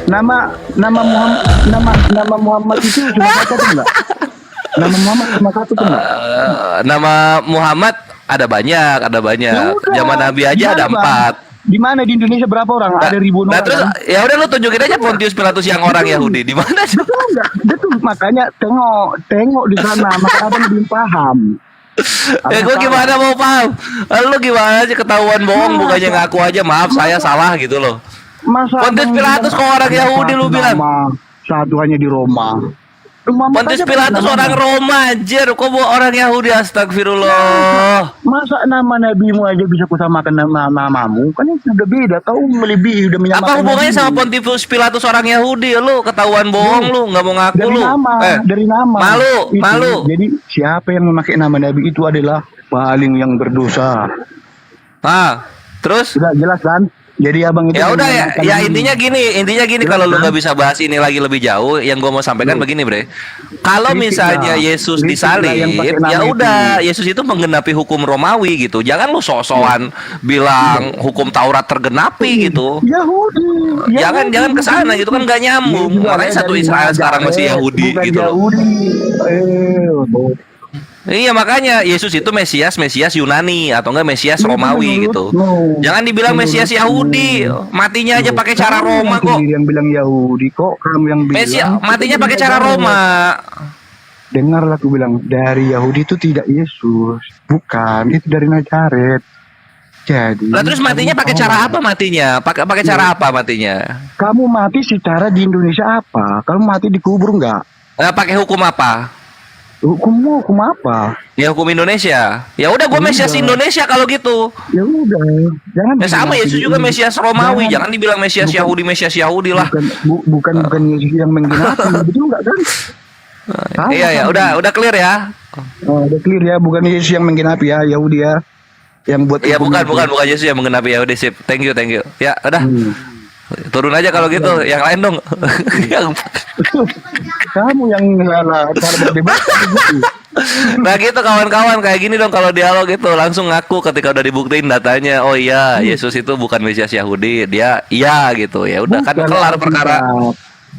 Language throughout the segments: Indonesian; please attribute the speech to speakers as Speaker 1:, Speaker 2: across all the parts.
Speaker 1: Nama nama Muhammad nama Muhammad itu cuma satu tuh enggak? Nama Muhammad cuma satu tuh enggak?
Speaker 2: Nama Muhammad ada banyak, ada banyak.
Speaker 1: Ya udah,
Speaker 2: Zaman Nabi aja
Speaker 1: gimana,
Speaker 2: ada
Speaker 1: Bang?
Speaker 2: 4.
Speaker 1: Di mana di Indonesia berapa orang? Ada ribuan
Speaker 2: Nah
Speaker 1: orang.
Speaker 2: terus
Speaker 1: Kan?
Speaker 2: ya udah lu tunjukin aja Pontius Pilatus yang orang Yahudi di mana sih?
Speaker 1: Betul enggak? Betul, makanya tengok di sana, maka abang belum paham.
Speaker 2: Ya gue gimana mau paham? Lu gimana sih ketahuan bohong bukannya ngaku aja maaf saya salah gitu loh.
Speaker 1: Masa
Speaker 2: Pontius
Speaker 1: abang
Speaker 2: Pilatus
Speaker 1: bilang,
Speaker 2: kok orang
Speaker 1: ada
Speaker 2: Yahudi lu
Speaker 1: satu
Speaker 2: bilang?
Speaker 1: nama, satu hanya di Roma. Muhammad
Speaker 2: Pontius
Speaker 1: aja
Speaker 2: Pilatus
Speaker 1: namanya.
Speaker 2: orang Roma anjir, kok bawa orang Yahudi astagfirullah.
Speaker 1: Masa nama nabimu aja bisa kusamakan nama namamu? Kan itu sudah beda. Kau melebihi, udah menyamakan.
Speaker 2: Apa hubungannya
Speaker 1: nabimu.
Speaker 2: sama Pontius Pilatus orang Yahudi? Lu ketahuan bohong lu, nggak mau ngaku
Speaker 1: Dari
Speaker 2: lu.
Speaker 1: nama, dari nama.
Speaker 2: Malu,
Speaker 1: Itu.
Speaker 2: malu.
Speaker 1: Jadi siapa yang memakai nama nabi itu adalah paling yang berdosa.
Speaker 2: Ah, terus?
Speaker 1: Sudah jelas kan? Jadi abang itu
Speaker 2: Ya udah ya,
Speaker 1: menyamakan
Speaker 2: ya
Speaker 1: nabi.
Speaker 2: intinya gini
Speaker 1: Jelas,
Speaker 2: kalau lu
Speaker 1: kan?
Speaker 2: nggak bisa bahas ini lagi lebih jauh, yang gua mau sampaikan begini bre, kalau
Speaker 1: Kritik
Speaker 2: misalnya
Speaker 1: lah.
Speaker 2: Yesus
Speaker 1: Kritik lah
Speaker 2: disalib,
Speaker 1: yang pakai nama
Speaker 2: ya
Speaker 1: itu.
Speaker 2: udah Yesus itu menggenapi hukum Romawi gitu, jangan lu sok-sokan bilang hukum Taurat tergenapi gitu,
Speaker 1: Yahudi.
Speaker 2: jangan kesana gitu kan nggak nyambung,
Speaker 1: Ya, juga
Speaker 2: makanya
Speaker 1: dari
Speaker 2: satu Israel sekarang masih
Speaker 1: Nazaret,
Speaker 2: Yahudi
Speaker 1: bukan
Speaker 2: gitu loh.
Speaker 1: Yahudi.
Speaker 2: Iya makanya Yesus itu Mesias Yunani atau enggak Mesias
Speaker 1: Itu
Speaker 2: Romawi gitu.
Speaker 1: menurutmu.
Speaker 2: Jangan dibilang Mesias Yahudi, matinya aja pakai cara
Speaker 1: Kamu
Speaker 2: Roma
Speaker 1: yang
Speaker 2: kok.
Speaker 1: sendiri yang bilang Yahudi kok, kamu yang bilang
Speaker 2: Mesias matinya
Speaker 1: itu
Speaker 2: pakai
Speaker 1: tidak
Speaker 2: cara
Speaker 1: Yahudi.
Speaker 2: Roma.
Speaker 1: Dengarlah aku bilang, dari Yahudi itu tidak Yesus, bukan, itu dari Nazaret. Jadi
Speaker 2: Lah terus matinya pakai cara apa matinya? Pakai cara apa matinya?
Speaker 1: kamu mati secara di Indonesia apa? Kamu mati dikubur enggak?
Speaker 2: Pakai hukum apa?
Speaker 1: Hukummu hukum apa?
Speaker 2: Ya hukum Indonesia. Ya udah gue
Speaker 1: Ya
Speaker 2: Mesias
Speaker 1: udah.
Speaker 2: Indonesia kalau gitu.
Speaker 1: Ya udah, jangan.
Speaker 2: Ya sama
Speaker 1: dibilang
Speaker 2: Yesus juga
Speaker 1: ini.
Speaker 2: Mesias Romawi. Jangan dibilang Mesias
Speaker 1: bukan-
Speaker 2: Mesias Yahudi lah.
Speaker 1: Bukan Yesus yang menggenapi, betul enggak kan? Sama,
Speaker 2: Iya ya,
Speaker 1: sama.
Speaker 2: udah clear ya.
Speaker 1: Oh, udah clear ya, bukan Yesus yang menggenapi ya, Yahudi ya. Yang buat
Speaker 2: Iya
Speaker 1: hukum itu.
Speaker 2: bukan Yesus yang menggenapi ya udah sip. Thank you. Ya udah. Turun aja kalau gitu. Yang lain dong. Yang
Speaker 1: Kamu yang salah cara berdebat gitu.
Speaker 2: Nah gitu kawan-kawan kayak gini dong kalau dialog itu langsung ngaku ketika udah dibuktiin datanya. Oh iya, Yesus itu bukan Mesias Yahudi, dia iya gitu. Ya udah kan
Speaker 1: Bukan
Speaker 2: kelar
Speaker 1: Alkitab.
Speaker 2: perkara.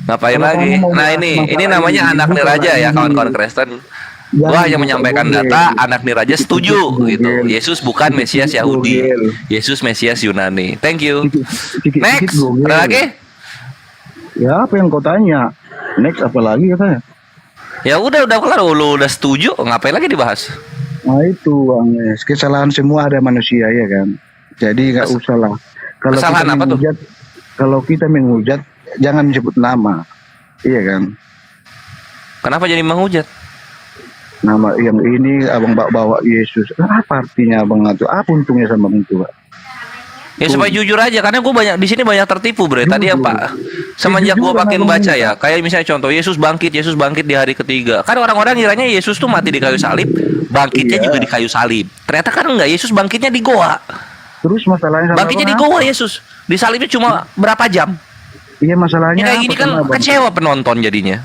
Speaker 2: Ngapain
Speaker 1: Kalau
Speaker 2: lagi?
Speaker 1: kamu mau
Speaker 2: Nah
Speaker 1: bahas
Speaker 2: ini
Speaker 1: masalah
Speaker 2: namanya
Speaker 1: ini,
Speaker 2: anak nir
Speaker 1: bukan
Speaker 2: aja ya
Speaker 1: ini.
Speaker 2: kawan-kawan Kristen.
Speaker 1: Jangan
Speaker 2: Gua hanya
Speaker 1: buka
Speaker 2: menyampaikan
Speaker 1: Google.
Speaker 2: data, anak nir aja setuju gitu.
Speaker 1: Google.
Speaker 2: Yesus bukan Mesias Yahudi,
Speaker 1: Google.
Speaker 2: Yesus Mesias Yunani. Thank you.
Speaker 1: Sedikit-
Speaker 2: Next,
Speaker 1: sedikit Google.
Speaker 2: ada lagi?
Speaker 1: Ya apa yang kau tanya? Next apa lagi katanya?
Speaker 2: Ya udah kelar. Lu udah setuju, ngapain lagi dibahas?
Speaker 1: Nah itu Bang, kesalahan semua ada manusia ya kan. Jadi nggak usah lah. Kalau
Speaker 2: kesalahan
Speaker 1: kita
Speaker 2: apa tuh?
Speaker 1: menghujat, kalau kita menghujat jangan sebut nama, iya kan?
Speaker 2: Kenapa jadi menghujat?
Speaker 1: Nama yang ini abang bawa Yesus. Apa artinya abang itu? Apa untungnya sama abang itu, Pak?
Speaker 2: Ya supaya jujur aja karena gue banyak di sini banyak tertipu bre. Tadi yang Pak semenjak gue
Speaker 1: Jujur,
Speaker 2: makin
Speaker 1: abang.
Speaker 2: baca ya, kayak misalnya contoh Yesus bangkit di hari ketiga. Kan orang-orang kiranya Yesus tuh mati di kayu salib, bangkitnya
Speaker 1: Iya.
Speaker 2: juga di kayu salib. Ternyata kan enggak, Yesus bangkitnya di goa.
Speaker 1: Terus masalahnya sama
Speaker 2: Bangkitnya di
Speaker 1: abang
Speaker 2: goa Yesus. Disalibnya cuma berapa jam?
Speaker 1: apa? Iya masalahnya
Speaker 2: Ya kayak
Speaker 1: apa
Speaker 2: gini kan
Speaker 1: sama abang?
Speaker 2: kecewa penonton jadinya.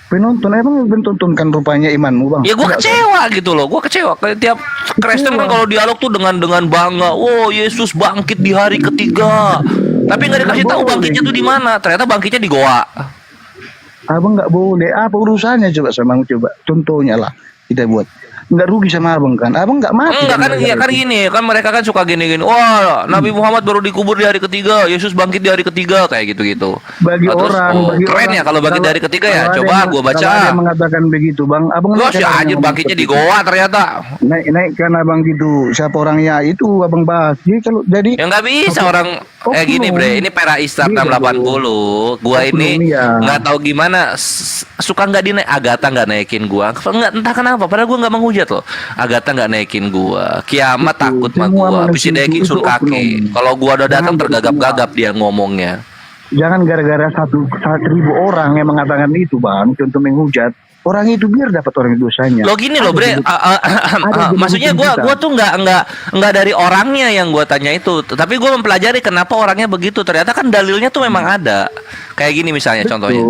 Speaker 1: Penonton emang menontonkan rupanya imanmu bang.
Speaker 2: Ya gue
Speaker 1: Enggak,
Speaker 2: kecewa gitu loh. Gue kecewa. Kayak tiap Kristen kan kalau dialog tuh dengan bangga. Wow, Yesus bangkit di hari ketiga. Tapi nggak dikasih tahu bangkitnya tuh di mana. Ternyata bangkitnya di goa.
Speaker 1: Abang nggak boleh. Apa urusannya coba sama aku coba? Contohnya lah kita buat. Nggak rugi sama abang kan? Abang nggak mati.
Speaker 2: Enggak kan,
Speaker 1: gara-gara
Speaker 2: ya kan
Speaker 1: itu.
Speaker 2: gini, kan mereka kan suka gini-gini. Wah, Nabi Muhammad baru dikubur di hari ketiga, Yesus bangkit di hari ketiga, kayak gitu-gitu.
Speaker 1: Bagi
Speaker 2: Nah, terus,
Speaker 1: orang,
Speaker 2: oh, keren ya kalau bangkit di hari ketiga ya. Coba gua
Speaker 1: Kalau ada yang
Speaker 2: baca.
Speaker 1: mengatakan begitu bang, abang
Speaker 2: Loh,
Speaker 1: lihat
Speaker 2: si
Speaker 1: kan orang
Speaker 2: anjir
Speaker 1: yang
Speaker 2: bangkitnya di
Speaker 1: ngomong
Speaker 2: goa ternyata.
Speaker 1: naikkan abang gitu. Siapa orangnya itu abang bahas. Jadi kalau jadi
Speaker 2: Ya nggak bisa orang gini bre, ini Pera Istar
Speaker 1: Iya,
Speaker 2: 680. Gua
Speaker 1: Oknum,
Speaker 2: ini
Speaker 1: iya.
Speaker 2: nggak tahu gimana suka nggak dinaik Agatha nggak naikin gua. Nggak entah kenapa. Padahal gua nggak menghujat loh. Agatha nggak naikin gua. Kiamat
Speaker 1: Itu,
Speaker 2: takut sama
Speaker 1: semua
Speaker 2: gua.
Speaker 1: manusia
Speaker 2: Bisa naikin
Speaker 1: itu
Speaker 2: sun kaki.
Speaker 1: oknum.
Speaker 2: Kalau gua udah datang
Speaker 1: Jangan
Speaker 2: tergagap-gagap dia ngomongnya.
Speaker 1: jangan gara-gara 1.000 orang yang mengatakan itu bang, contoh menghujat. Orang itu biar dapat orang dosanya.
Speaker 2: Lo gini loh bre,
Speaker 1: Ada
Speaker 2: maksudnya
Speaker 1: hukum kita.
Speaker 2: gua tuh nggak dari orangnya yang gua tanya itu, tapi gua mempelajari kenapa orangnya begitu. Ternyata kan dalilnya tuh memang ada. Kayak gini misalnya contohnya.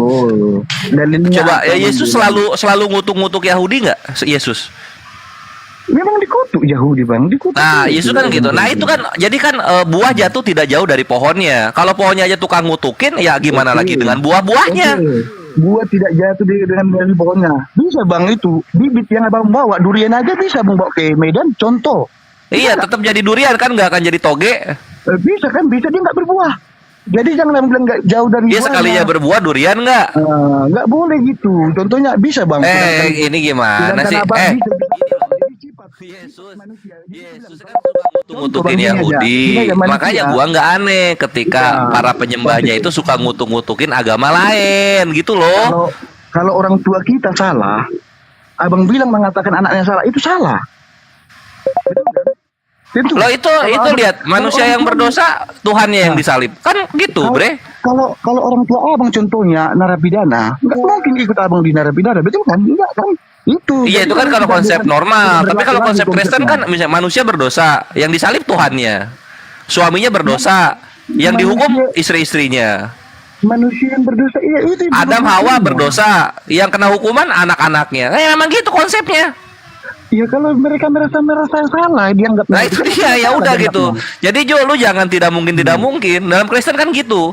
Speaker 1: Dalilnya
Speaker 2: Coba
Speaker 1: apa,
Speaker 2: ya Yesus
Speaker 1: Bang?
Speaker 2: selalu ngutuk-ngutuk Yahudi nggak? Yesus.
Speaker 1: Memang dikutuk Yahudi bang, dikutuk.
Speaker 2: Nah, Yesus kan gitu. Nah, itu kan jadi kan buah jatuh tidak jauh dari pohonnya. Kalau pohonnya aja tukang ngutukin, ya gimana lagi dengan buah-buahnya?
Speaker 1: Buah tidak jatuh dengan dari pohonnya. Bisa bang itu bibit yang abang bawa durian aja bisa bang bawa ke Medan. Contoh.
Speaker 2: Iya, tetap jadi durian kan, nggak akan jadi toge.
Speaker 1: Bisa kan, bisa dia nggak berbuah. Jadi jangan bilang nggak jauh dari
Speaker 2: Dia sekalinya berbuah durian nggak?
Speaker 1: nggak boleh gitu. Contohnya bisa bang.
Speaker 2: Ini gimana sih? Yesus kan suka ngutuk-ngutukin Yahudi. Makanya gua nggak aneh ketika para penyembahnya itu suka ngutuk-ngutukin agama lain gitu loh.
Speaker 1: Kalau orang tua kita salah, abang bilang mengatakan anaknya salah, itu salah.
Speaker 2: Loh itu lihat manusia yang berdosa, Tuhannya yang disalib. Kan gitu, Bre.
Speaker 1: Kalau orang tua abang contohnya narapidana, nggak mungkin ikut abang di narapidana, betul kan? Enggak kan? Itu.
Speaker 2: Iya, itu kan kalau konsep normal. Tapi kalau konsep Kristen kan misalnya manusia berdosa, yang disalib Tuhannya. Suaminya berdosa, yang dihukum istri-istrinya.
Speaker 1: Manusia yang berdosa, iya itu.
Speaker 2: Adam Hawa berdosa, yang kena hukuman anak-anaknya. Memang gitu konsepnya.
Speaker 1: Ya kalau mereka merasa salah, dia nggak.
Speaker 2: Nah itu dia, ya udah gitu. Jadi Jo, lu jangan tidak mungkin. Dalam Kristen kan gitu.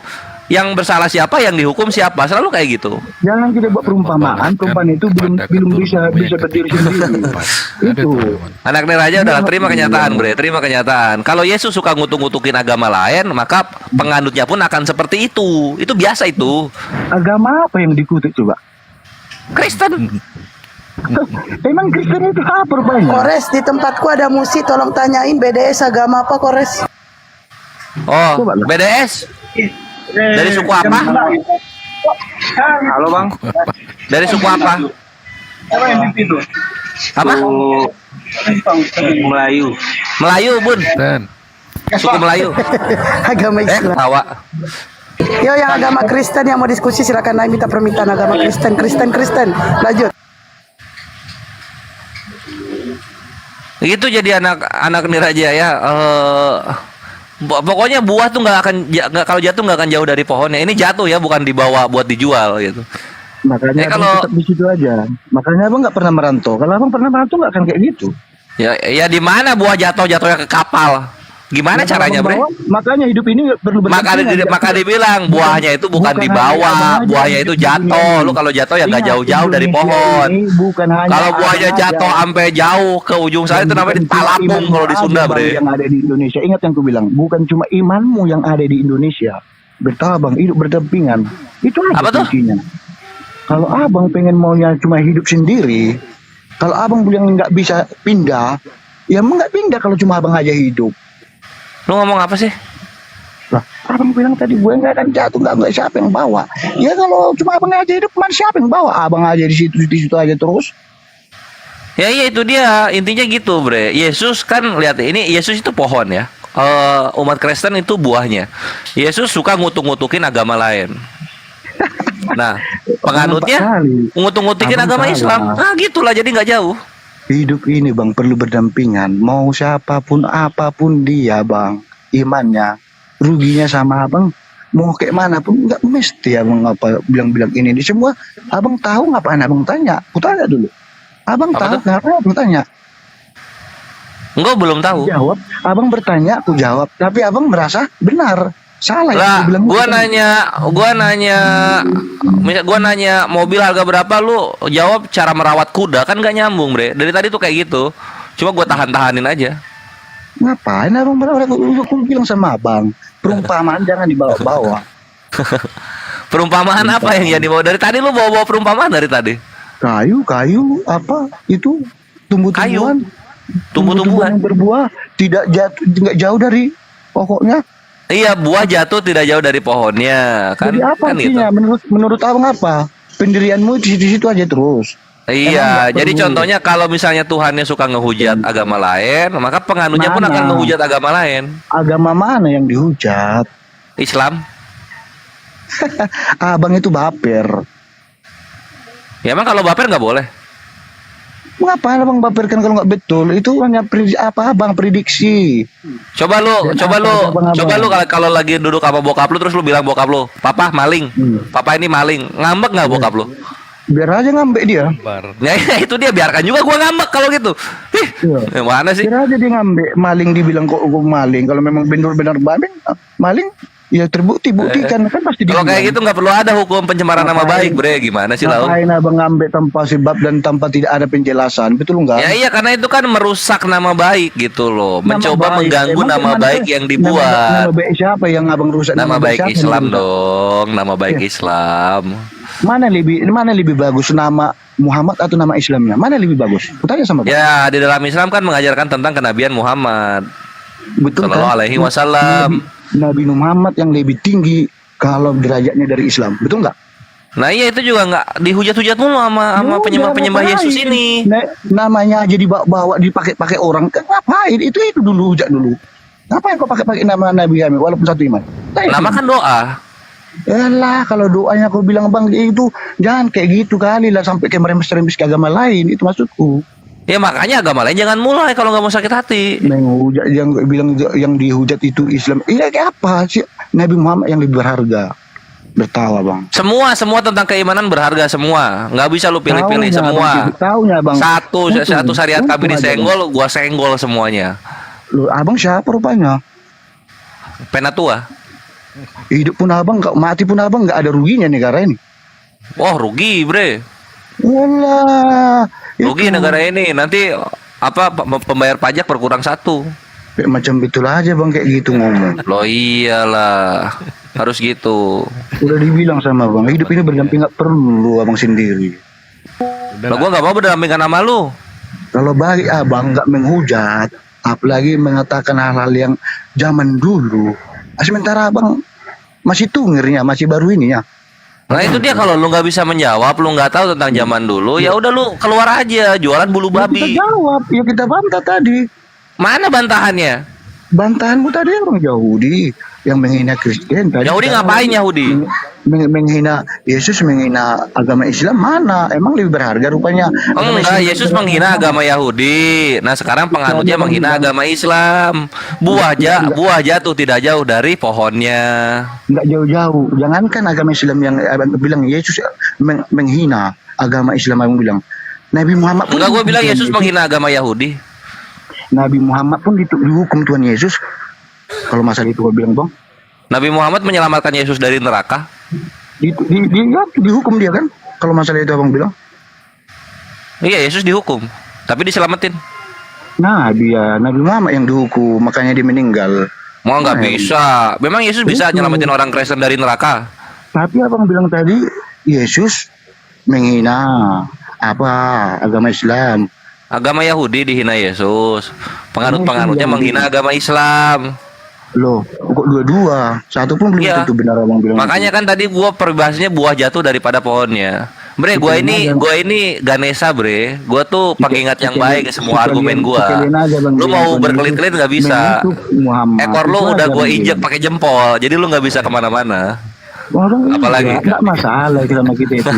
Speaker 2: Yang bersalah siapa, yang dihukum siapa, selalu kayak gitu.
Speaker 1: Jangan kita buat perumpamaan itu belum bisa berdiri sendiri. Itu.
Speaker 2: Anak Neraja udah terima kenyataan, Bre. Terima kenyataan. Kalau Yesus suka ngutuk-ngutukin agama lain, maka penganutnya pun akan seperti itu. Itu biasa itu.
Speaker 1: Agama apa yang dikutuk coba?
Speaker 2: Kristen.
Speaker 1: Emang Kristen itu apa rupanya?
Speaker 3: Kores, di tempatku ada musik, tolong tanyain BDS agama apa, Kores?
Speaker 2: Oh, BDS. Dari suku apa?
Speaker 1: Halo bang.
Speaker 2: Dari suku apa? Apa?
Speaker 4: Melayu.
Speaker 2: Melayu, Bun. Suku Melayu.
Speaker 3: Agama Islam.
Speaker 2: Tawa.
Speaker 3: Yo, yang agama Kristen yang mau diskusi silakan naik minta permintaan agama Kristen. Lanjut.
Speaker 2: Gitu jadi anak Niraja ya. Pokoknya buah tuh kalau jatuh nggak akan jauh dari pohonnya. Ini jatuh ya, bukan dibawa buat dijual gitu.
Speaker 1: Makanya kalau tetap di situ aja. Makanya abang nggak pernah merantau. Kalau abang pernah merantau nggak akan kayak gitu.
Speaker 2: Ya di mana buah jatuhnya ke kapal? Gimana caranya, Bre?
Speaker 1: Makanya hidup ini perlu berdampingan.
Speaker 2: Maka dibilang buahnya itu bukan dibawa, buahnya itu jatuh. Lu kalau jatuh ya nggak jauh-jauh dari pohon. Kalau buahnya jatuh sampai jauh ke ujung sana itu namanya ditalapung kalau di Sunda, Bre.
Speaker 1: Yang ada di Indonesia. Ingat yang ku bilang, bukan cuma imanmu yang ada di Indonesia. Bertabang, hidup berdampingan. Itu aja kuncinya. Kalau abang pengen maunya cuma hidup sendiri, kalau abang bilang nggak bisa pindah, ya nggak pindah kalau cuma abang aja hidup.
Speaker 2: Lu ngomong apa sih?
Speaker 1: Lah, abang bilang tadi gue nggak akan jatuh, nggak siapa yang bawa. Ya kalau cuma abang aja hidup, mana siapa yang bawa? Abang aja di situ aja terus.
Speaker 2: Ya itu dia, intinya gitu, Bre. Yesus kan lihat ini, Yesus itu pohon ya. Umat Kristen itu buahnya. Yesus suka ngutuk-ngutukin agama lain. Nah, penganutnya ngutuk-ngutukin agama Islam. Nah, gitulah, jadi nggak jauh.
Speaker 1: Hidup ini bang perlu berdampingan. Mau siapapun apapun dia bang, imannya ruginya sama abang. Mau kayak mana pun nggak mesti abang apa bilang-bilang ini. Semua abang tahu ngapain abang tanya? Aku tanya dulu. Abang
Speaker 2: apa
Speaker 1: tahu kenapa abang tanya?
Speaker 2: Enggak, belum tahu.
Speaker 1: Jawab. Abang bertanya, aku jawab. Tapi abang merasa benar. Salah
Speaker 2: lah,
Speaker 1: ya,
Speaker 2: gua nanya mobil harga berapa, lu jawab cara merawat kuda, kan gak nyambung, Bre. Dari tadi tuh kayak gitu. Cuma gua tahan-tahanin aja.
Speaker 1: Ngapain abang aku bilang sama abang, perumpamaan jangan dibawa-bawa.
Speaker 2: Perumpamaan apa yang dibawa dari tadi? Lu bawa-bawa perumpamaan dari tadi.
Speaker 1: Kayu apa itu tumbuh-tumbuhan.
Speaker 2: Tumbuh-tumbuhan
Speaker 1: yang berbuah tidak jauh dari pokoknya.
Speaker 2: Iya, buah jatuh tidak jauh dari pohonnya, kan?
Speaker 1: Jadi apa
Speaker 2: kan
Speaker 1: artinya? Gitu. Menurut abang apa? Pendirianmu di situ aja terus.
Speaker 2: Iya, jadi contohnya kalau misalnya Tuhannya suka ngehujat agama lain, maka penganutnya pun akan ngehujat agama lain.
Speaker 1: Agama mana yang dihujat?
Speaker 2: Islam.
Speaker 1: Abang itu baper.
Speaker 2: Ya emang kalau baper nggak boleh.
Speaker 1: Mengapa abang baperkan kalau nggak betul? Itu hanya abang prediksi.
Speaker 2: Coba lu kalau lagi duduk sama bokap lu terus lu bilang bokap lu, "Papa maling." Papa ini maling. Ngambek nggak bokap lu?
Speaker 1: Biar aja ngambek dia.
Speaker 4: Bar.
Speaker 2: Ya, itu dia, biarkan juga gua ngambek kalau gitu. Ih,
Speaker 1: Iya.
Speaker 2: mana sih?
Speaker 1: Biar aja dia ngambek. Maling dibilang kok maling. Kalau memang benar-benar maling, ya terbukti, buktikan. Kan pasti
Speaker 2: Kalau kayak gitu nggak perlu ada hukum pencemaran nama baik, bre. Gimana sih lau?
Speaker 1: Ngapain abang ngambek tanpa sebab dan tanpa tidak ada penjelasan, betul nggak?
Speaker 2: Ya iya, karena itu kan merusak nama baik gitu loh. Mencoba mengganggu
Speaker 1: Emang
Speaker 2: nama
Speaker 1: gimana?
Speaker 2: baik yang
Speaker 1: Nama
Speaker 2: dibuat.
Speaker 1: baik siapa yang abang rusak?
Speaker 2: Nama baik
Speaker 1: siapa yang
Speaker 2: Islam
Speaker 1: dirusak?
Speaker 2: dong, nama baik
Speaker 1: Iya.
Speaker 2: Islam.
Speaker 1: Mana lebih bagus nama Muhammad atau nama Islamnya? Mana lebih bagus? Kutanya sama Bang.
Speaker 2: Ya, di dalam Islam kan mengajarkan tentang kenabian Muhammad
Speaker 1: Betul kan?
Speaker 2: Sallallahu alaihi wasallam.
Speaker 1: Nabi Muhammad yang lebih tinggi kalau derajatnya dari Islam, betul nggak?
Speaker 2: Nah iya, itu juga nggak dihujat-hujat mulu sama
Speaker 1: Ya
Speaker 2: penyembah-penyembah
Speaker 1: udah,
Speaker 2: Yesus
Speaker 1: ngapain?
Speaker 2: ini.
Speaker 1: Namanya aja dibawa dipakai orang, kan ngapain? Itu dulu hujat dulu. Ngapain kok pakai nama Nabi kami walaupun satu iman?
Speaker 2: Nama kan doa.
Speaker 1: Yalah, kalau doanya aku bilang bang itu jangan kayak gitu kali lah sampai kayak meremes-remes ke agama lain, itu maksudku.
Speaker 2: Ya makanya agama lain jangan mulai kalau nggak mau sakit hati.
Speaker 1: Menghujat yang bilang yang dihujat itu Islam. Iya kayak apa sih? Nabi Muhammad yang lebih berharga. Bertawa bang.
Speaker 2: Semua tentang keimanan berharga semua. Nggak bisa lu pilih-pilih semua.
Speaker 1: Taunya bang.
Speaker 2: Satu syariat kami
Speaker 1: Untung aja,
Speaker 2: disenggol, gua senggol semuanya.
Speaker 1: Bang. Loh, abang siapa rupanya?
Speaker 2: Penatua.
Speaker 1: Hidup pun abang, mati pun abang nggak ada ruginya negara ini.
Speaker 2: Oh rugi bre.
Speaker 1: Walah.
Speaker 2: Rugi negara ini. Nanti apa pembayar pajak berkurang 1.
Speaker 1: Kayak macam betul aja bang kayak gitu ngomong.
Speaker 2: Loh iyalah, harus gitu.
Speaker 1: Udah dibilang sama bang, hidup ini berdamping nggak perlu abang sendiri.
Speaker 2: Loh gua nggak mau berdampingan sama lu.
Speaker 1: Kalau bagi abang nggak menghujat, apalagi mengatakan hal-hal yang zaman dulu. Sementara abang masih tungirnya, masih baru ini ya.
Speaker 2: Nah itu dia, kalau lu nggak bisa menjawab, lu nggak tahu tentang zaman dulu, ya udah lu keluar aja jualan bulu
Speaker 1: Ya kita
Speaker 2: babi.
Speaker 1: jawab, ya kita bantah tadi.
Speaker 2: Mana bantahannya?
Speaker 1: Bantahanmu tadi orang Yahudi yang menghina Kristen tadi.
Speaker 2: Yahudi ngapain Yahudi?
Speaker 1: Menghina Yesus, menghina agama Islam, mana? Emang lebih berharga rupanya? Agama
Speaker 2: Enggak,
Speaker 1: Islam
Speaker 2: Yesus
Speaker 1: lebih
Speaker 2: menghina
Speaker 1: berharga.
Speaker 2: agama Yahudi. Nah sekarang penganutnya menghina agama Islam. Buah jatuh tidak jauh dari pohonnya.
Speaker 1: Nggak jauh-jauh. Jangankan agama Islam yang abang bilang Yesus menghina agama Islam, abang bilang Nabi Muhammad pun
Speaker 2: Enggak, gue bilang
Speaker 1: Tuhan
Speaker 2: Yesus menghina agama Yahudi.
Speaker 1: Nabi Muhammad pun dihukum Tuhan Yesus. Kalau masalah itu gue bilang bang,
Speaker 2: Nabi Muhammad menyelamatkan Yesus dari neraka.
Speaker 1: dihukum dia kan. Kalau masalah itu abang bilang,
Speaker 2: Iya, Yesus dihukum, tapi diselamatin.
Speaker 1: Nabi Muhammad yang dihukum, makanya dia meninggal.
Speaker 2: Mau nggak bisa? Memang Yesus bisa nyelamatin orang Kristen dari neraka?
Speaker 1: Tapi abang bilang tadi Yesus menghina agama Islam.
Speaker 2: Agama Yahudi dihina Yesus. Penganut-penganutnya menghina agama Islam.
Speaker 1: Loh, kok dua-dua? Satu pun belum
Speaker 2: Iya.
Speaker 1: tentu benar abang bilang.
Speaker 2: Makanya kan tadi gua peribahasanya buah jatuh daripada pohonnya. Bre, gua ini Ganesha, bre. Gua tuh pengingat yang baik ke semua argumen gua. Lu mau berkelit-kelit nggak bisa. Ekor lu udah gua injek pakai jempol, jadi lu nggak bisa kemana-mana. Apalagi?
Speaker 1: Enggak masalah sama kita itu.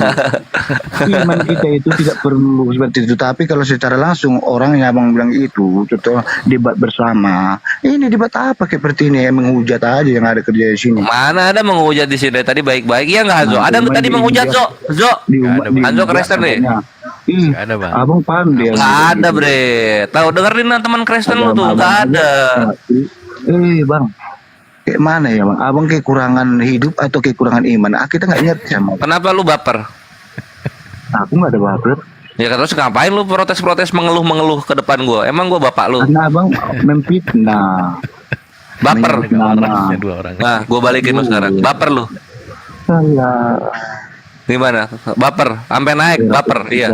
Speaker 1: Iman kita itu tidak perlu seperti itu. Tapi kalau secara langsung orang yang abang bilang itu, contoh debat bersama. Ini debat apa seperti ini? Menghujat aja yang ada kerja di sini.
Speaker 2: Mana ada menghujat di sini tadi baik-baik ya nggak Zo? Ada lu tadi menghujat Zo? Hanzo Kristen deh.
Speaker 1: Ih,
Speaker 4: Nggak ada, Bang.
Speaker 1: abang pandai.
Speaker 2: Nggak ada bre. Tahu dengerin teman Kristen lu tuh nggak ada.
Speaker 1: Bang, kayak mana ya bang? Abang kekurangan hidup atau kekurangan iman? Kita nggak ngerti sama.
Speaker 2: Kenapa lu baper?
Speaker 1: Aku nggak ada baper.
Speaker 2: Ya terus ngapain lu protes-protes mengeluh-mengeluh ke depan gua? Emang gua bapak lu?
Speaker 1: Karena abang memfitnah.
Speaker 2: Baper.
Speaker 4: Orangnya 2 orang.
Speaker 2: Nah, gua balikin lu sekarang. Baper lu.
Speaker 1: Salah.
Speaker 2: Gimana? Baper, sampai naik, baper. Iya.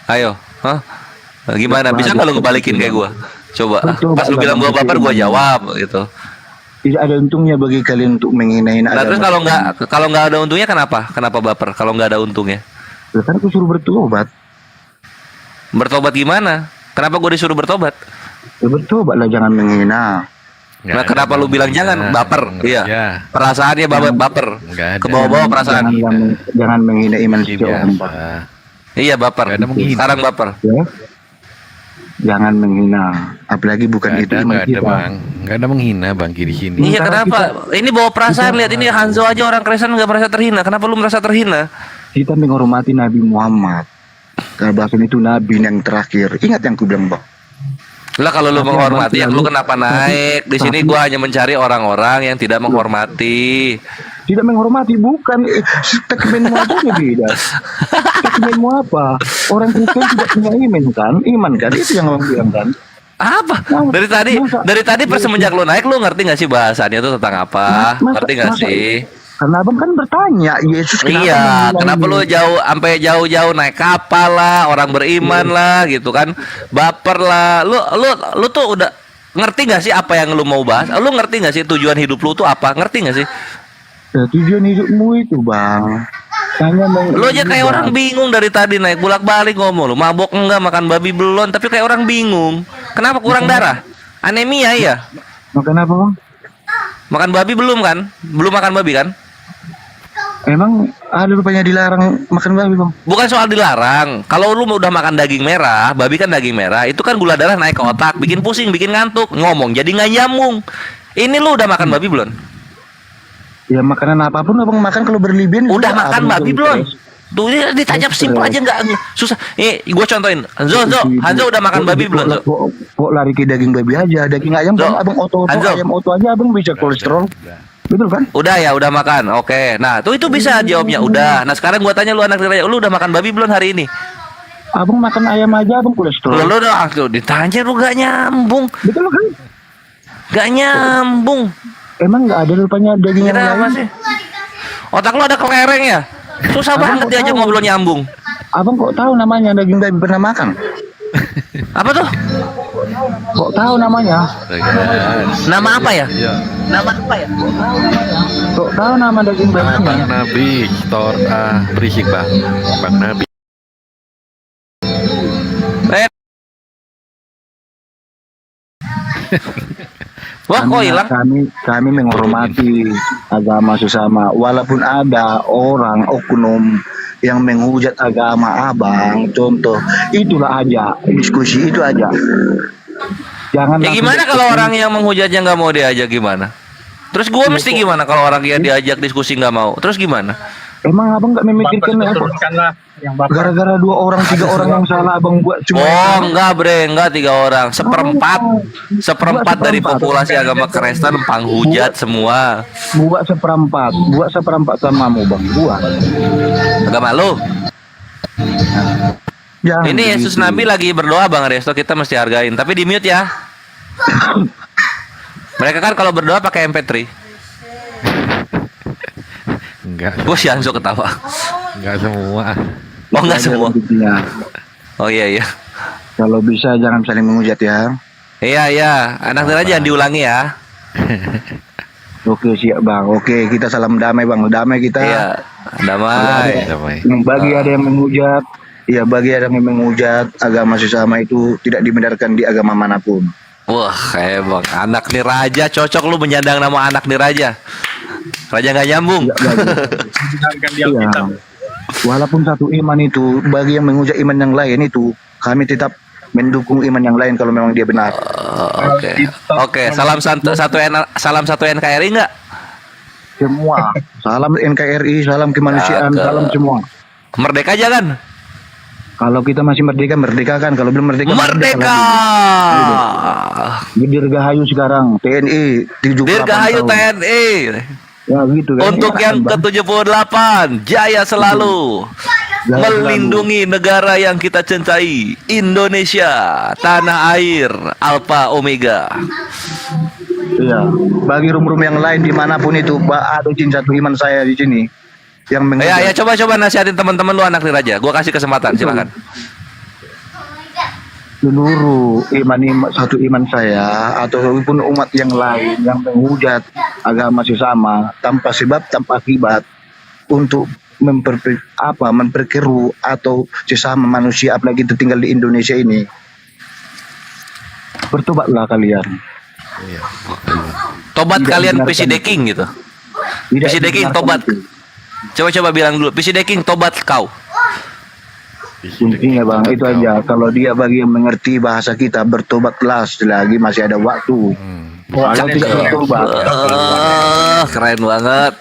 Speaker 2: Ayo, hah? Gimana? Bisa nggak lu ngebalikin kayak gua? Coba. Pas lu bilang gua baper, gua jawab gitu.
Speaker 1: Tidak ada untungnya bagi kalian untuk menghina-hina
Speaker 2: Nah, terus
Speaker 1: agama.
Speaker 2: kalau nggak ada untungnya kenapa? Kenapa baper? Kalau nggak ada untungnya?
Speaker 1: Ya, kan aku suruh bertobat.
Speaker 2: Bertobat gimana? Kenapa gue disuruh bertobat?
Speaker 1: Ya bertobatlah, jangan menghina.
Speaker 4: Nggak
Speaker 2: Nah,
Speaker 4: ada,
Speaker 2: kenapa lu
Speaker 4: Bang.
Speaker 2: bilang jangan? Baper, iya.
Speaker 4: Ya.
Speaker 2: Perasaannya baper.
Speaker 4: Nggak ada.
Speaker 2: Ke bawah-bawah perasaan.
Speaker 1: Jangan menghina iman
Speaker 4: Ini
Speaker 1: seseorang. Pak.
Speaker 4: biasa.
Speaker 2: Iya, baper.
Speaker 4: Nggak ada menghina.
Speaker 2: Sekarang baper.
Speaker 1: Ya. Jangan menghina, apalagi bukan itu iman
Speaker 4: Nggak ada,
Speaker 1: kita.
Speaker 4: Bang. Nggak ada menghina Bangki di sini.
Speaker 2: Iya, kenapa? Ini bawa perasaan, lihat ini Hanzo aja orang Kristen nggak merasa terhina. Kenapa lu merasa terhina?
Speaker 1: kita menghormati Nabi Muhammad. Karena bahkan itu Nabi yang terakhir. Ingat yang ku bilang, Bang.
Speaker 2: Lah kalau lu
Speaker 1: Tapi
Speaker 2: menghormati,
Speaker 1: abang
Speaker 2: yang lu
Speaker 1: selalu-
Speaker 2: kenapa naik? Di sini gua hanya mencari orang-orang yang tidak menghormati.
Speaker 1: Tidak menghormati, bukan. Statementmu apa aja beda. Statementmu apa? Orang Kristen tidak punya iman kan? Iman kan? Itu yang abang bilang kan?
Speaker 2: Apa?
Speaker 1: Masa-
Speaker 2: Dari tadi pas semenjak lu naik, lu ngerti nggak sih bahasannya itu tentang apa? Ngerti nggak sih?
Speaker 1: Karena abang kan bertanya, Yesus kenapa
Speaker 2: Iya,
Speaker 1: membilang
Speaker 2: kenapa
Speaker 1: ini?
Speaker 2: lu sampai jauh-jauh naik kapal lah, orang beriman lah, gitu kan, baper lah. Lu tuh udah ngerti nggak sih apa yang lu mau bahas? Lu ngerti nggak sih tujuan hidup lu tuh apa? Ngerti nggak sih?
Speaker 1: Ya, tujuan hidupmu itu, Bang.
Speaker 2: Lu aja kayak orang bingung dari tadi naik bolak-balik ngomong lu mabok enggak, makan babi belum, tapi kayak orang bingung. Kenapa kurang darah? Anemia ya?
Speaker 1: Makan apa, Bang?
Speaker 2: Makan babi belum kan? Belum makan babi kan?
Speaker 1: Emang ada rupanya dilarang makan babi, Bang?
Speaker 2: Bukan soal dilarang. Kalau lu udah makan daging merah, babi kan daging merah, itu kan gula darah naik ke otak, bikin pusing, bikin ngantuk, ngomong jadi nggak nyambung. Ini lu udah makan babi belum?
Speaker 1: Ya makanan apapun abang makan kalau berlebihan.
Speaker 2: Udah
Speaker 1: juga
Speaker 2: makan
Speaker 1: abang
Speaker 2: babi
Speaker 1: jadi
Speaker 2: belum?
Speaker 1: stres.
Speaker 2: Tuh ini ditanya simpel aja nggak susah. Gue contoin. Hanzo udah makan babi belum? Zo?
Speaker 1: Kok lari ke daging babi aja? Daging ayam
Speaker 2: Zo,
Speaker 1: kan abang oto-oto,
Speaker 2: Hanzo.
Speaker 1: ayam oto aja abang bisa kolesterol. Betul kan?
Speaker 2: Udah ya, udah makan. Oke. Nah, tuh itu bisa jawabnya. Udah. Nah, sekarang gua tanya lu anak raya, lu udah makan babi belum hari ini?
Speaker 1: Abang makan ayam aja abang kolesterol.
Speaker 2: Lu udah ditanya lu gak nyambung.
Speaker 1: Betul kan?
Speaker 2: Gak nyambung.
Speaker 1: Emang nggak ada rupanya daging yang
Speaker 2: Kenapa
Speaker 1: lain?
Speaker 2: sih? Otak lu ada kelereng ya? Susah
Speaker 1: Abang
Speaker 2: banget
Speaker 1: kok
Speaker 2: diajak
Speaker 1: tahu?
Speaker 2: ngobrol nyambung.
Speaker 1: Abang kok tahu namanya daging babi pernah makan?
Speaker 2: Apa tuh?
Speaker 1: Kok tahu namanya?
Speaker 2: Nama apa ya?
Speaker 4: Iya.
Speaker 2: Nama apa ya?
Speaker 1: Kok tahu nama daging babi?
Speaker 4: Bang Nabi, Tor berisik bang. Bang Nabi.
Speaker 2: Eh. Wah, kok hilang?
Speaker 1: Kami menghormati agama sesama, walaupun ada orang oknum yang menghujat agama abang. Contoh, itulah aja diskusi itu aja. Jangan.
Speaker 2: Ya
Speaker 1: langsung
Speaker 2: gimana kalau
Speaker 1: diskusi.
Speaker 2: orang yang menghujatnya nggak mau diajak gimana? Terus gua mesti gimana kalau orang yang diajak diskusi nggak mau? Terus gimana?
Speaker 1: Emang abang nggak memikirkan apa? Gara-gara 2 orang 3 orang yang salah abang buat cuma.
Speaker 2: Oh enggak bre, enggak 3 orang, seperempat dari populasi agama Kristen panghujat semua.
Speaker 1: Buat seperempat samamu bang, buat.
Speaker 2: Agama lu.
Speaker 1: Jangan
Speaker 2: Ini Yesus
Speaker 1: begitu.
Speaker 2: Nabi lagi berdoa Bang Resto, kita mesti hargain. Tapi di mute ya. Mereka kan kalau berdoa pakai MP3.
Speaker 4: Enggak,
Speaker 2: Gue si Hanzo ketawa.
Speaker 4: enggak semua.
Speaker 2: Oh enggak
Speaker 1: Ada
Speaker 2: semua.
Speaker 1: intinya.
Speaker 2: Oh iya iya.
Speaker 1: Kalau bisa jangan saling menghujat ya.
Speaker 2: Iya iya, anak tira jangan diulangi ya.
Speaker 1: Oke siap bang. Oke kita salam damai bang. Damai kita.
Speaker 2: Iya, damai.
Speaker 4: Damai.
Speaker 1: Bagi ada yang menghujat, ya bagi ada yang menghujat agama sesama itu tidak dibenarkan di agama manapun.
Speaker 2: Wah, emang anak nih raja, cocok lu menyandang nama anak nih raja. Raja nggak nyambung.
Speaker 1: Ya, bagi. Iya. Walaupun satu iman itu, bagi yang menghujat iman yang lain itu, kami tetap mendukung iman yang lain kalau memang dia benar.
Speaker 2: Oke. Oke, salam satu NKRI enggak?
Speaker 1: Semua. Salam NKRI, salam kemanusiaan,
Speaker 2: Cakep.
Speaker 1: salam semua.
Speaker 2: Merdeka jangan.
Speaker 1: Kalau kita masih merdeka, merdekakan. Kalau belum merdeka,
Speaker 2: Merdeka.
Speaker 1: lagi. Dirgahayu sekarang, TNI 78
Speaker 2: Dirgahayu
Speaker 1: tahun.
Speaker 2: TNI.
Speaker 1: Ya gitu kan.
Speaker 2: Untuk
Speaker 1: Enak
Speaker 2: yang
Speaker 1: kan, Bang?
Speaker 2: ke-78, jaya selalu.
Speaker 1: Jaya
Speaker 2: Melindungi negara yang kita cintai, Indonesia, tanah air, Alpha Omega.
Speaker 1: Iya. Bagi rum-rum yang lain dimanapun itu, ada satu iman saya di sini yang
Speaker 2: Ya, ya coba nasihatin teman-teman lu anak nih raja. Gua kasih kesempatan, silakan.
Speaker 1: seluruh satu iman saya ataupun umat yang lain yang menghujat agama sesama tanpa sebab tanpa akibat untuk memperkeruh atau sesama manusia apalagi itu tinggal di Indonesia ini, bertobatlah kalian.
Speaker 4: Iya.
Speaker 2: Tobat
Speaker 1: Tidak
Speaker 2: kalian
Speaker 1: dibenarkan
Speaker 2: PC Deking gitu.
Speaker 1: Tidak
Speaker 2: PC Deking
Speaker 1: dibenarkan
Speaker 2: tobat.
Speaker 1: itu.
Speaker 2: Coba bilang dulu, PC Deking tobat kau.
Speaker 1: Intinya bang itu aja, kalau dia bagi yang mengerti bahasa kita bertobatlah selagi masih ada waktu. Kalau tidak bertobat,
Speaker 2: Keren banget.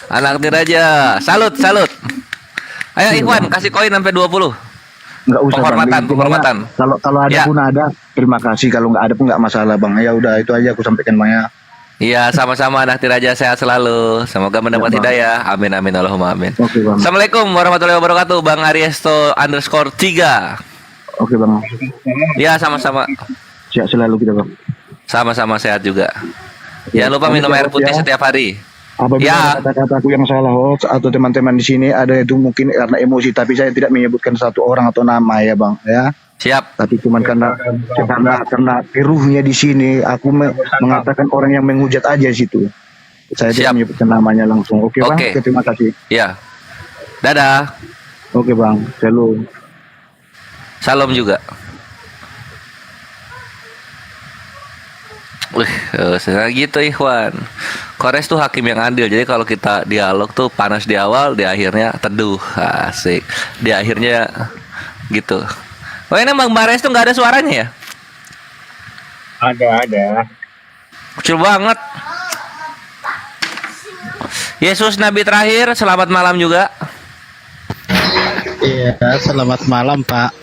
Speaker 2: Anak nih raja. Salut. Ayo Ikhwan, kasih koin sampai 20.
Speaker 1: Nggak usah
Speaker 2: Penghormatan,
Speaker 1: Bang.
Speaker 2: penghormatan.
Speaker 1: Kalau ada
Speaker 2: Ya.
Speaker 1: pun ada, terima kasih. Kalau nggak ada pun nggak masalah Bang. Ya udah itu aja aku sampaikan Bang ya.
Speaker 2: Iya, sama-sama Naktir aja sehat selalu. Semoga mendapat
Speaker 1: Ya, Bang.
Speaker 2: hidayah. Amin amin Allahumma amin.
Speaker 1: Oke Bang.
Speaker 2: Assalamualaikum warahmatullahi wabarakatuh. Bang Ariesto _3.
Speaker 1: Oke Bang.
Speaker 2: Ya, sama-sama.
Speaker 1: Sehat selalu kita Bang.
Speaker 2: Sama-sama sehat juga. Jangan lupa minum air putih setiap hari.
Speaker 1: Apabila
Speaker 2: Ya.
Speaker 1: ada kata-kataku yang salah hoax atau teman-teman di sini ada itu mungkin karena emosi, tapi saya tidak menyebutkan satu orang atau nama ya Bang ya.
Speaker 2: Siap.
Speaker 1: Tapi cuman karena ruhnya di sini aku mengatakan orang yang menghujat aja situ. Saya
Speaker 2: Siap.
Speaker 1: tidak menyebutkan namanya langsung. Oke Bang,
Speaker 2: Oke.
Speaker 1: terima kasih.
Speaker 2: Ya. Dadah.
Speaker 1: Oke Bang, shalom.
Speaker 2: Salam juga. Gitu Ikhwan. Kores tuh hakim yang adil. Jadi kalau kita dialog tuh panas di awal, di akhirnya teduh. Asik. Di akhirnya gitu. Oh ini Bang Bares tuh nggak ada suaranya ya?
Speaker 5: Ada.
Speaker 2: Kecil banget. Yesus Nabi terakhir, selamat malam juga.
Speaker 6: Iya, selamat malam Pak.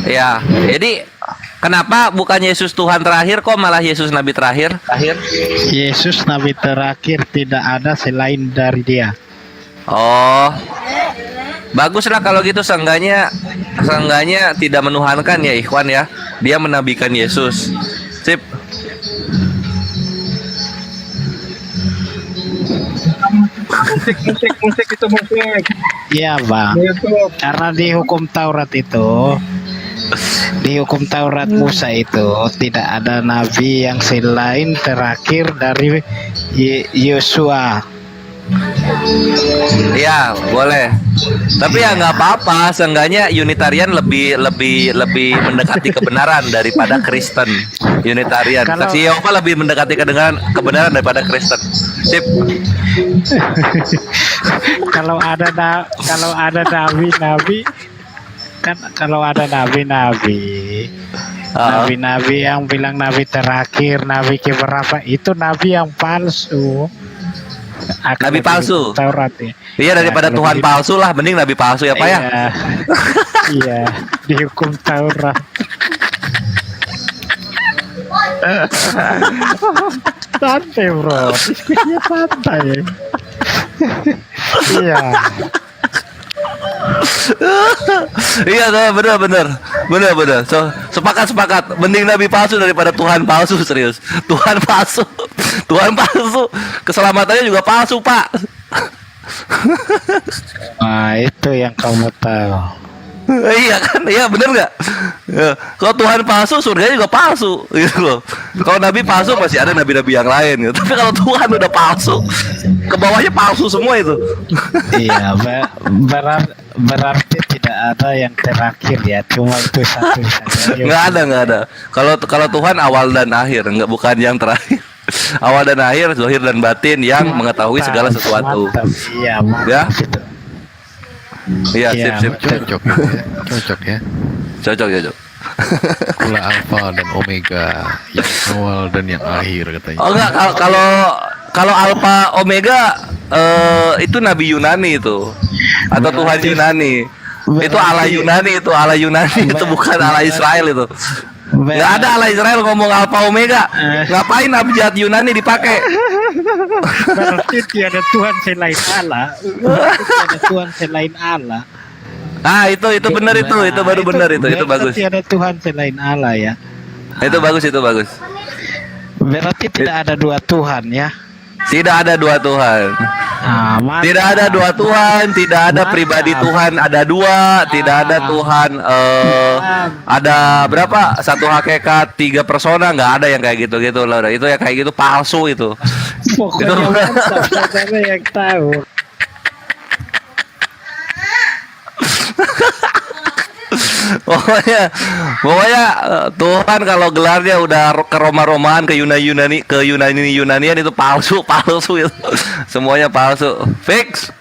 Speaker 2: Ya, jadi kenapa bukan Yesus Tuhan terakhir, kok malah Yesus Nabi terakhir?
Speaker 6: Yesus Nabi terakhir, tidak ada selain dari Dia.
Speaker 2: Oh, baguslah kalau gitu. Seenggaknya tidak menuhankan ya Ikhwan ya. Dia menabikan Yesus. Sip.
Speaker 5: Musik itu musik.
Speaker 6: Iya Bang.
Speaker 5: YouTube.
Speaker 6: Karena di hukum Taurat itu, di hukum Taurat Musa itu tidak ada nabi yang selain terakhir dari Yosua.
Speaker 2: Ya, boleh. Tapi ya nggak apa-apa. Seenggaknya Unitarian lebih mendekati kebenaran daripada Kristen. Unitarian.
Speaker 6: Kalau-
Speaker 2: Saksi Yehova lebih mendekati kebenaran daripada Kristen. Sip.
Speaker 6: Kalau ada nabi-nabi kan, kalau ada nabi-nabi yang bilang nabi terakhir, nabi keberapa, itu nabi yang palsu.
Speaker 2: Nabi palsu.
Speaker 6: Taurat ya.
Speaker 2: Iya, daripada
Speaker 6: kalau
Speaker 2: Tuhan
Speaker 6: di-
Speaker 2: palsu lah, mending Nabi palsu ya Pak ya.
Speaker 6: Iya. Iya, di hukum Taurat. Santai bro, diskusinya santai. Iya.
Speaker 2: Iya, benar. So, sepakat. Mending Nabi palsu daripada Tuhan palsu, serius. Tuhan palsu. Keselamatannya juga palsu, Pak.
Speaker 6: Nah, itu yang kamu tahu.
Speaker 2: Iya kan, iya bener nggak? Ya. Kalau Tuhan palsu, surganya juga palsu, gitu loh. Kalau Nabi palsu pasti ada nabi-nabi yang lain, gitu. Tapi kalau Tuhan udah palsu, ke bawahnya palsu semua itu.
Speaker 6: Iya, berarti tidak ada yang terakhir ya, cuma itu satu saja.
Speaker 2: Nggak ada. Kalau Tuhan awal dan akhir, bukan yang terakhir. Awal dan akhir, zahir dan batin yang mengetahui segala sesuatu.
Speaker 6: Mantap, iya, mantap
Speaker 2: Ya?
Speaker 6: itu.
Speaker 2: Iya,
Speaker 6: Iya,
Speaker 2: sip.
Speaker 4: Cocok ya. Cocok ya.
Speaker 2: Cocok.
Speaker 4: Pula alfa dan omega, yang awal dan yang akhir katanya.
Speaker 2: Oh enggak, kalau Alpha Omega itu Nabi Yunani itu, atau Tuhan Yunani. Itu Allah Yunani itu bukan Allah Israel itu. Nggak ada Allah Israel ngomong Alpha Omega. Ngapain abjad Yunani dipakai?
Speaker 6: Berarti tiada Tuhan selain Allah. Tiada Tuhan selain Allah.
Speaker 2: Ah, itu benar itu baru benar itu bagus.
Speaker 6: Tiada Tuhan selain Allah ya.
Speaker 2: Itu bagus.
Speaker 6: Berarti tidak ada dua Tuhan ya.
Speaker 2: Tidak ada dua Tuhan.
Speaker 6: Mantap.
Speaker 2: Tidak ada dua Tuhan, tidak ada
Speaker 6: Mantap.
Speaker 2: pribadi Tuhan ada dua, tidak ada Tuhan ada berapa? Satu hakikat, tiga persona, nggak ada yang kayak gitu loh. Itu ya kayak gitu palsu itu.
Speaker 6: Pokoknya
Speaker 2: Itu-
Speaker 6: mantap, saudara yang tahu.
Speaker 2: Pokoknya Tuhan kalau gelarnya udah ke Roma-Romaan, ke Yunanian itu palsu itu. Semuanya palsu. Fix.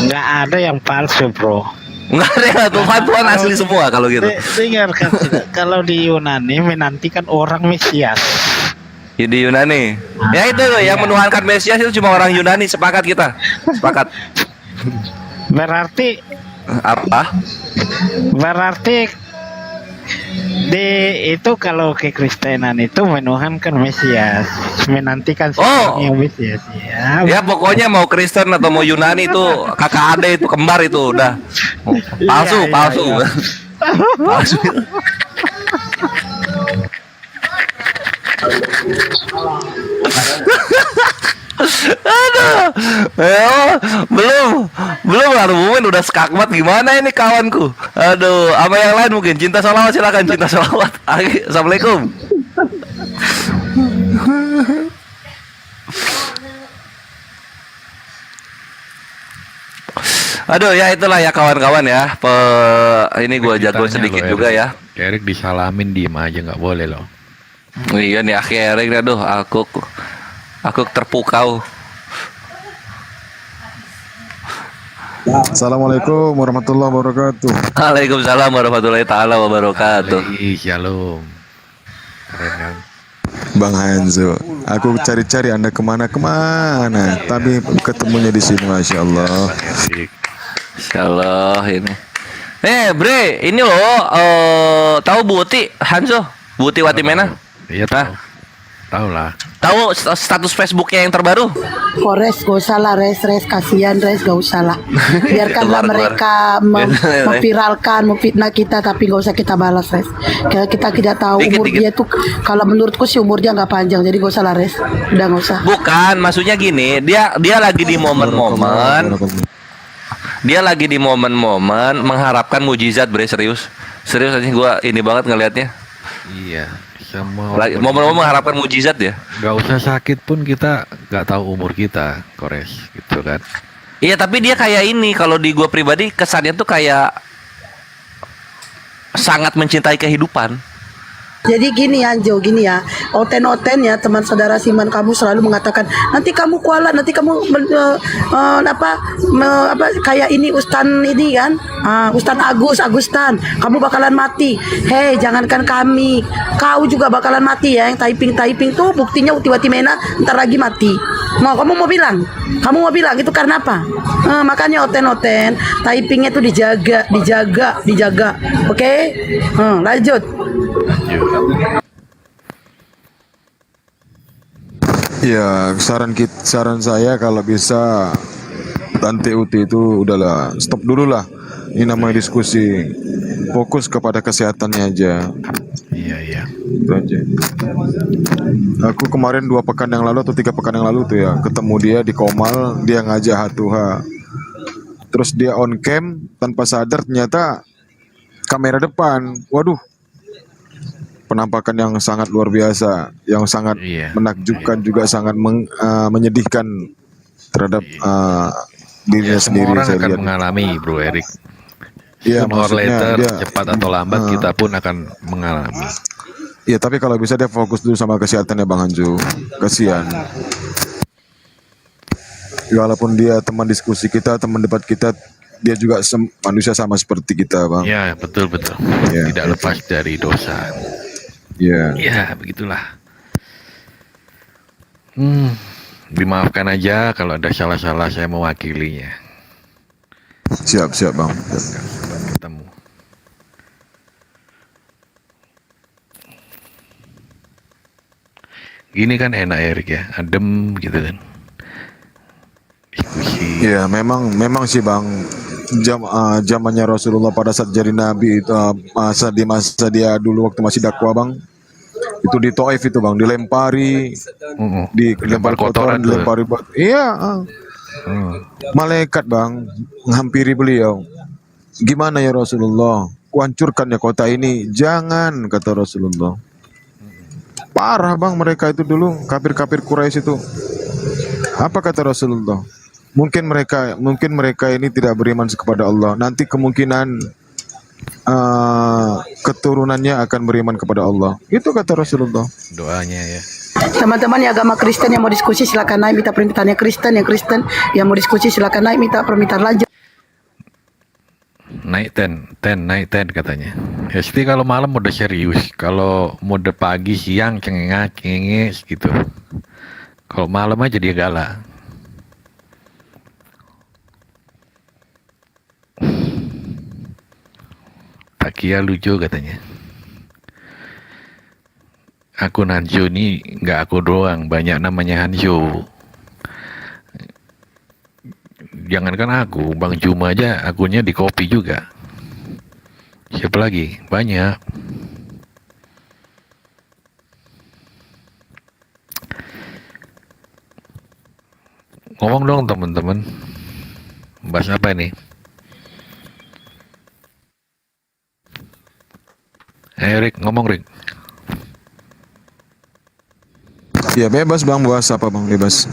Speaker 6: Nggak ada yang palsu bro.
Speaker 2: Nggak ada ya, Tuhan asli semua kalau gitu.
Speaker 6: Dengarkan tidak? Kalau di Yunani menantikan orang Mesias.
Speaker 2: Di Yunani. Ya itu yang menuhankan Mesias itu cuma orang Yunani, sepakat kita. Sepakat.
Speaker 6: Berarti
Speaker 2: Apa?
Speaker 6: di itu kalau kekristenan itu menuhankan Mesias, menantikan
Speaker 2: Oh.
Speaker 6: yang Mesias ya.
Speaker 2: Ya pokoknya mau Kristen atau mau Yunani itu kakak ade itu kembar itu udah palsu
Speaker 6: Iya,
Speaker 2: palsu
Speaker 6: iya.
Speaker 2: palsu. Aduh, belum argumen udah skakmat gimana ini kawanku. Aduh, sama yang lain mungkin cinta salawat silakan cinta salawat. Assalamualaikum. Aduh ya itulah ya kawan-kawan ya. Ini gua jago
Speaker 4: Ditanya
Speaker 2: sedikit
Speaker 4: loh,
Speaker 2: juga
Speaker 4: Erik.
Speaker 2: ya.
Speaker 4: Erik disalamin diem aja nggak boleh loh.
Speaker 2: Iya nih akhirnya aduh aku terpukau.
Speaker 5: Assalamualaikum warahmatullahi wabarakatuh.
Speaker 2: Waalaikumsalam warahmatullahi taala wabarakatuh.
Speaker 4: Shalom. Keren kan?
Speaker 5: Bang Hanzo, aku cari-cari Anda kemana-kemana, tapi ketemunya di sini, masya Allah.
Speaker 4: Erik.
Speaker 2: Insyaallah ini. Bre, ini loh tahu Buti Hanzo? Buti Watimena?
Speaker 4: Iya tahu. Tahu lah.
Speaker 2: Tahu status Facebooknya yang terbaru?
Speaker 3: Kores gak usah lah res kasihan res gak usah lah. Biarkanlah
Speaker 2: Keluar.
Speaker 3: mereka memviralkan memfitnah kita tapi gak usah kita balas res. Kita tidak tahu
Speaker 2: Dikit,
Speaker 3: umur
Speaker 2: dikit.
Speaker 3: dia tuh, kalau menurutku sih umurnya nggak panjang jadi gak usah lah res. Udah gak usah.
Speaker 2: Bukan, maksudnya gini, dia lagi di momen-momen mengharapkan mujizat, Bre, serius aja gua ini banget ngelihatnya.
Speaker 4: Iya. Sama
Speaker 2: Momen-momen mengharapkan mujizat ya.
Speaker 4: nggak usah sakit pun kita nggak tahu umur kita, Kores, gitu kan?
Speaker 2: Iya, tapi dia kayak ini kalau di gua pribadi kesannya tuh kayak sangat mencintai kehidupan.
Speaker 3: Jadi gini ya Anjo, gini ya, oten-oten ya teman saudara Siman kamu selalu mengatakan nanti kamu kualat, nanti kamu kayak ini Ustan ini kan, Ustan Agustan, kamu bakalan mati. Hei, jangankan kami, kau juga bakalan mati ya. Yang typing tuh buktinya Uti Mena ntar lagi mati. Kamu mau bilang itu karena apa? Makanya oten-oten typingnya tuh dijaga, oke? Lanjut.
Speaker 5: Ya, saran saya kalau bisa Tante Uti itu udahlah, stop dulu lah. Ini namanya diskusi. Fokus kepada kesehatannya aja.
Speaker 4: Iya.
Speaker 5: Itu aja. Aku kemarin 2 pekan yang lalu atau 3 pekan yang lalu tuh ya, ketemu dia di Komal, dia ngajak Hatuha. Terus dia on cam tanpa sadar ternyata kamera depan. Waduh. Penampakan yang sangat luar biasa, yang sangat
Speaker 4: Iya.
Speaker 5: menakjubkan juga sangat menyedihkan terhadap dirinya sendiri.
Speaker 4: Semua orang
Speaker 5: Saya
Speaker 4: akan
Speaker 5: lihat.
Speaker 4: mengalami, Bro Erik.
Speaker 5: Iya,
Speaker 4: Sooner or
Speaker 5: maksudnya
Speaker 4: later,
Speaker 5: dia,
Speaker 4: cepat atau lambat kita pun akan mengalami.
Speaker 5: ya tapi kalau bisa dia fokus dulu sama kesehatannya Bang Hanju. Kasihan. Walaupun dia teman diskusi kita, teman debat kita, dia juga manusia sama seperti kita, Bang.
Speaker 4: Ya, betul.
Speaker 5: Iya.
Speaker 4: Tidak lepas dari dosa.
Speaker 5: Iya.
Speaker 4: Ya, begitulah. Dimaafkan aja kalau ada salah-salah saya mewakilinya.
Speaker 5: Siap, Bang. Siap.
Speaker 4: Sampai ketemu. Gini kan enak Erik ya, adem gitu kan. Diskusi.
Speaker 5: Iya, memang sih Bang. Zamannya Rasulullah pada saat jadi nabi itu di masa dia dulu waktu masih dakwah Bang. Itu di Taif itu Bang, dilempari, dilempar kotoran,
Speaker 4: tuh.
Speaker 5: dilempari batu. Iya. Malaikat Bang menghampiri beliau. Gimana ya Rasulullah? Kuhancurkan ya kota ini. Jangan, kata Rasulullah. Parah Bang mereka itu dulu, kafir-kafir Quraisy itu. Apa kata Rasulullah? Mungkin mereka ini tidak beriman kepada Allah. Nanti kemungkinan keturunannya akan beriman kepada Allah. Itu kata Rasulullah.
Speaker 4: Doanya ya.
Speaker 3: Teman-teman yang agama Kristen yang mau diskusi silakan naik minta permintaannya Kristen, yang Kristen yang mau diskusi silakan naik minta permintaan lanjut.
Speaker 4: Naik 10 katanya. Pasti kalau malam mode serius, kalau mode pagi siang cengengak gitu. Kalau malam aja dia galak. Kia lucu katanya. Akun Hanjo ini nggak aku doang, banyak namanya Hanjo. Jangankan aku, Bang Juma aja akunnya di copy juga. Siapa lagi? Banyak. Ngomong dong teman-teman. Bahas apa ini? Rick, ngomong Rick.
Speaker 5: Ya bebas bang, bahas apa bang, bebas.